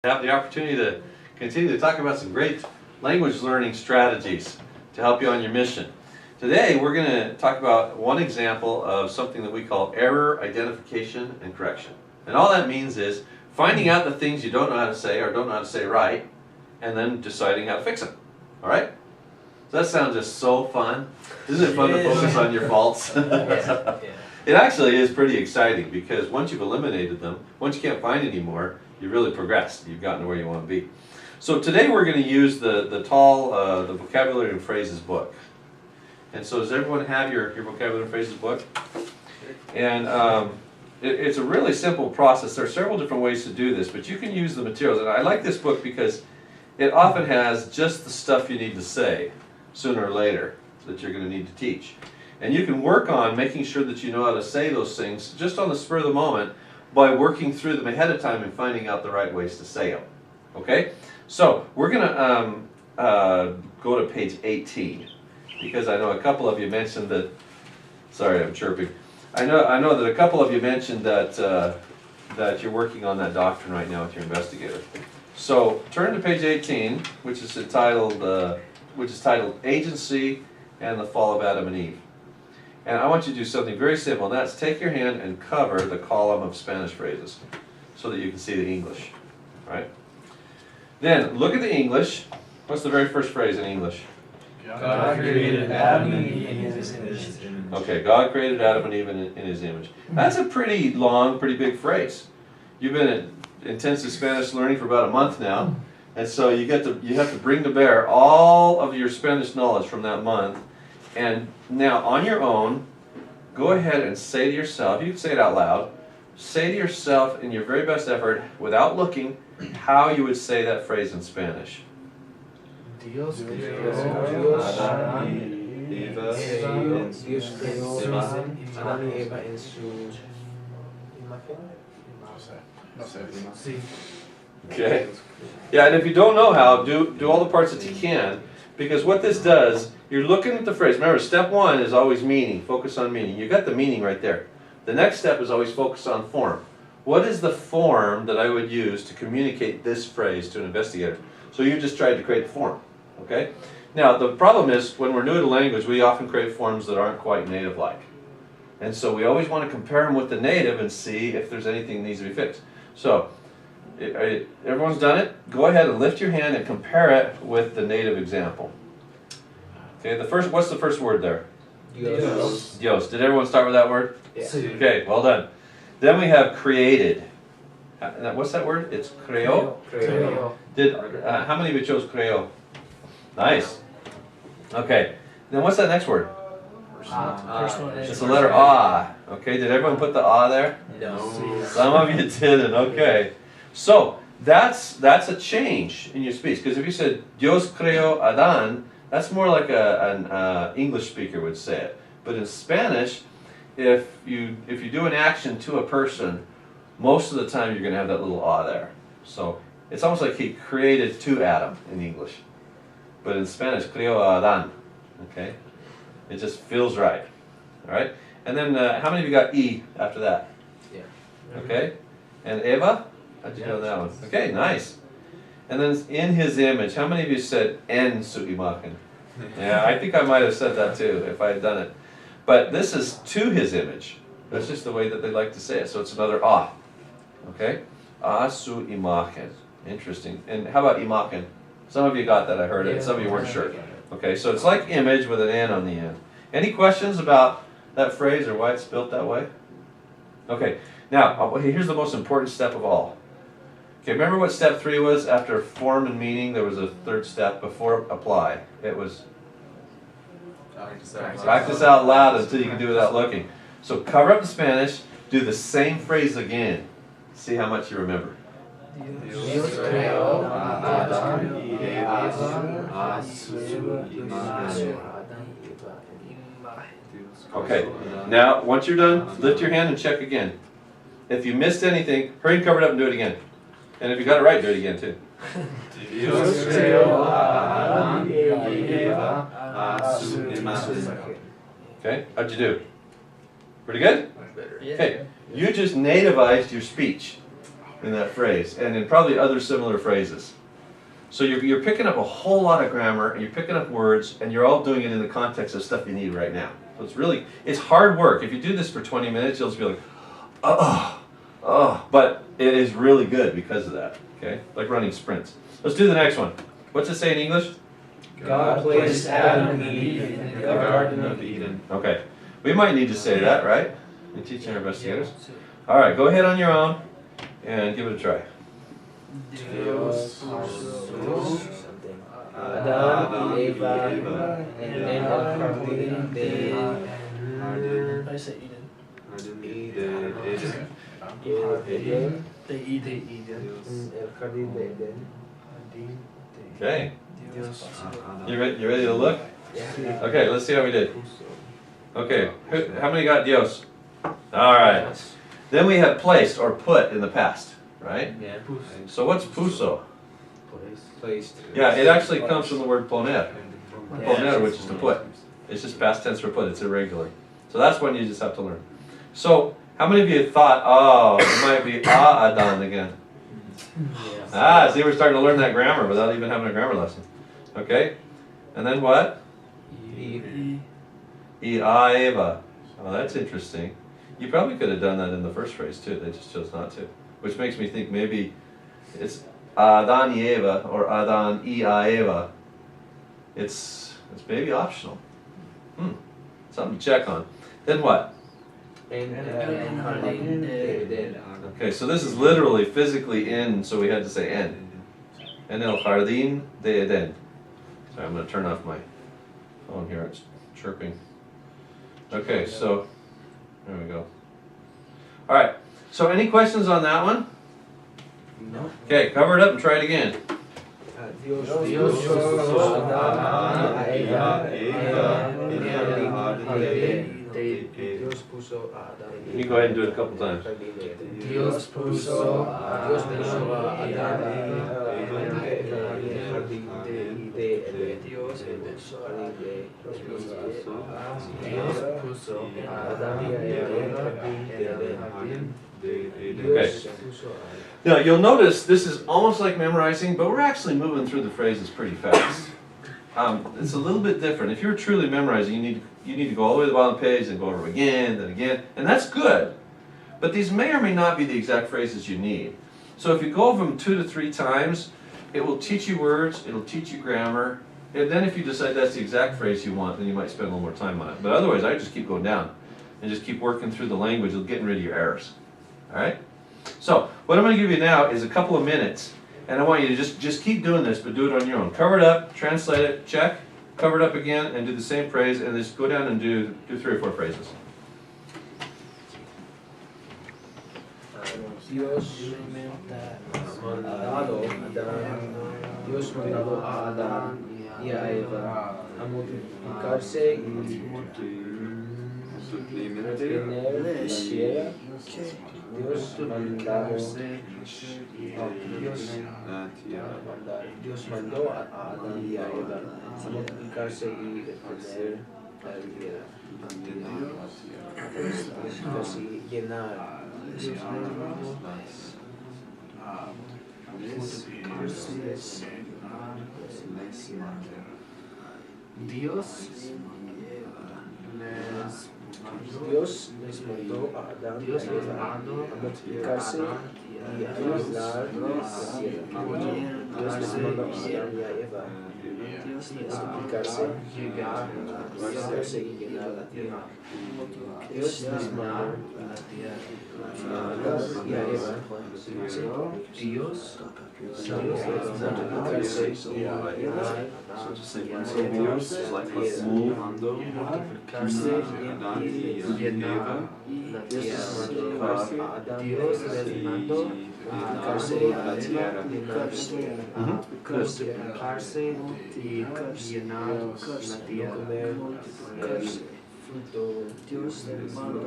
Have the opportunity to continue to talk about some great language learning strategies to help you on your mission. Today we're going to talk about one example of something that we call error identification and correction. And all that means is finding out the things you don't know how to say or don't know how to say right, and then deciding how to fix them. All right? So that sounds just so fun. Isn't it fun to focus on your faults? It actually is pretty exciting because once you've eliminated them, once you can't find any more, you really progressed. You've gotten to where you want to be. So today we're going to use the Vocabulary and Phrases book. And so does everyone have your Vocabulary and Phrases book? And it's a really simple process. There are several different ways to do this, but you can use the materials. And I like this book because it often has just the stuff you need to say sooner or later that you're going to need to teach. And you can work on making sure that you know how to say those things just on the spur of the moment by working through them ahead of time and finding out the right ways to say them. Okay? So we're going to go to page 18 because I know a couple of you mentioned that, sorry I'm chirping, I know that a couple of you mentioned that, that you're working on that doctrine right now with your investigator. So turn to page 18, which is titled Agency and the Fall of Adam and Eve. And I want you to do something very simple, and that's take your hand and cover the column of Spanish phrases so that you can see the English. Right? Then look at the English. What's the very first phrase in English? God created Adam and Eve in his image. Okay, God created Adam and Eve in his image. That's a pretty long, pretty big phrase. You've been in intensive Spanish learning for about a month now, and so you have to bring to bear all of your Spanish knowledge from that month. And now, on your own, go ahead and say to yourself, you can say it out loud, say to yourself in your very best effort, without looking, how you would say that phrase in Spanish. Dios creó Adán y Eva en su imagen. Okay? Yeah, and if you don't know how, do all the parts that you can, because what this does, you're looking at the phrase. Remember, step one is always meaning. Focus on meaning. You got the meaning right there. The next step is always focus on form. What is the form that I would use to communicate this phrase to an investigator? So you just tried to create the form. Okay? Now, the problem is, when we're new to language, we often create forms that aren't quite native-like. And so we always want to compare them with the native and see if there's anything that needs to be fixed. So, everyone's done it? Go ahead and lift your hand and compare it with the native example. Okay, what's the first word there? Dios. Dios. Did everyone start with that word? Yeah. Okay, well done. Then we have created. What's that word? It's creó? Creó. How many of you chose creó? Nice. Okay, then what's that next word? It's the letter A. Okay, did everyone put the A there? No. Some of you didn't, okay. So, that's a change in your speech. Because if you said, Dios creó Adán, that's more like an English speaker would say it. But in Spanish, if you do an action to a person, most of the time you're going to have that little A there. So, it's almost like he created to Adam in English. But in Spanish, creó Adán. Okay? It just feels right. All right? And then, how many of you got E after that? Yeah. Okay? And Eva? How'd you know that one? Okay, nice. And then in his image, how many of you said en su imagen? Yeah, I think I might have said that too if I had done it. But this is to his image. That's just the way that they like to say it. So it's another a. Okay? A su imagen. Interesting. And how about imagen? Some of you got that, I heard it. Some of you weren't sure. Okay, so it's like image with an N on the end. Any questions about that phrase or why it's built that way? Okay, now here's the most important step of all. Okay, remember what step 3 was? After form and meaning, there was a third step before apply. It was practice out loud until you can do it without looking. So cover up the Spanish, do the same phrase again. See how much you remember. Dios creó Adán y Eva en su imagen. Okay, now once you're done, lift your hand and check again. If you missed anything, hurry and cover it up and do it again. And if you got it right, do it again too. Dios creó Adán y Eva en su imagen. Okay, how'd you do? Pretty good? Much better. Okay, you just nativized your speech. in that phrase, and in probably other similar phrases. So you're picking up a whole lot of grammar, and you're picking up words, and you're all doing it in the context of stuff you need right now. So it's hard work. If you do this for 20 minutes, you'll just be like, oh, but it is really good because of that, okay? Like running sprints. Let's do the next one. What's it say in English? God placed Adam and Eve in the Garden of Eden. Okay, we might need to say that, right? In teaching our investigators. All right, go ahead on your own and give it a try. Dios puso Adán y Eva en el jardín de I say Eden. Eden. They Eden. El jardín de Eden. Okay, Dios. you ready to look? Yeah. Okay, let's see how we did. Okay, how many got Dios? All right. Then we have placed or put in the past, right? Yeah. So what's puso? Placed. Yeah, it actually comes from the word poner. Yeah. Poner, which is to put. It's just past tense for put, it's irregular. So that's one you just have to learn. So, how many of you thought, oh, it might be Adán again? Yeah. See, we're starting to learn that grammar without even having a grammar lesson. Okay? And then what? Eve. Eva. Oh, that's interesting. You probably could have done that in the first phrase too, they just chose not to. Which makes me think maybe it's Adán y Eva or Adán y Eva. It's maybe optional. Something to check on. Then what? En el jardín de Eden. Okay, so this is literally physically in, so we had to say en. En el jardín de Eden. Sorry, I'm going to turn off my phone here, it's chirping. Okay, so there we go. All right, so any questions on that one? No. Okay, cover it up and try it again. Dios puso Adán y Eva en el jardín de Eden. Dios puso Adán y Eva. You go ahead and do it a couple times. Dios puso Adán y Eva en el jardín de Eden. Dios puso Adán y Eva en el jardín de Eden. Dios puso Adán. Now you'll notice this is almost like memorizing, but we're actually moving through the phrases pretty fast. It's a little bit different. If you're truly memorizing, you need to go all the way to the bottom of the page and go over again, then again, and that's good. But these may or may not be the exact phrases you need. So if you go over them 2 to 3 times, it will teach you words, it'll teach you grammar, and then if you decide that's the exact phrase you want, then you might spend a little more time on it. But otherwise, I just keep going down and just keep working through the language, getting rid of your errors. All right? So, what I'm going to give you now is a couple of minutes, and I want you to just keep doing this, but do it on your own. Cover it up, translate it, check, cover it up again, and do the same phrase, and just go down and do 3 or 4 phrases. Dios mandado a Adán y a Eva a multiplicarse y tener la tierra. Dios mandó a Adán y a Eva a multiplicarse y tener la tierra. Así llenar. Dios les mandó a Adán y a Eva a multiplicarse y a llenar la tierra. Dios les mandó a Adán y a Eva a multiplicarse y llenar la tierra. Dios les mandó a Adán y a Eva multiplicarse y llenar. So just say one syllable is like let's move. Dios les mandó multiplicarse y llenar la tierra. Comer fruto. Dios les mandó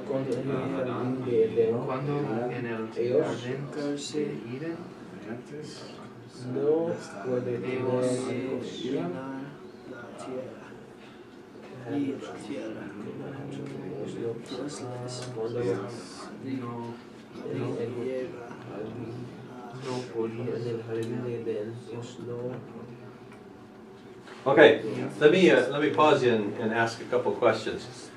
Cuando en el jardín de Eden No puede tener Okay, let me pause you and ask a couple questions.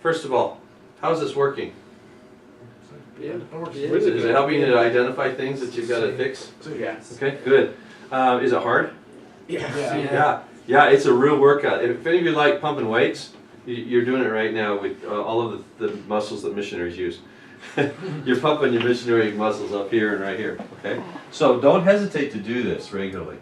First of all, how's this working? Is it helping you to identify things that you've got to fix? Yes. Okay, good. Is it hard? Yeah. Yeah, it's a real workout. If any of you like pumping weights, you're doing it right now with all of the muscles that missionaries use. You're pumping your missionary muscles up here and right here, okay? So don't hesitate to do this regularly.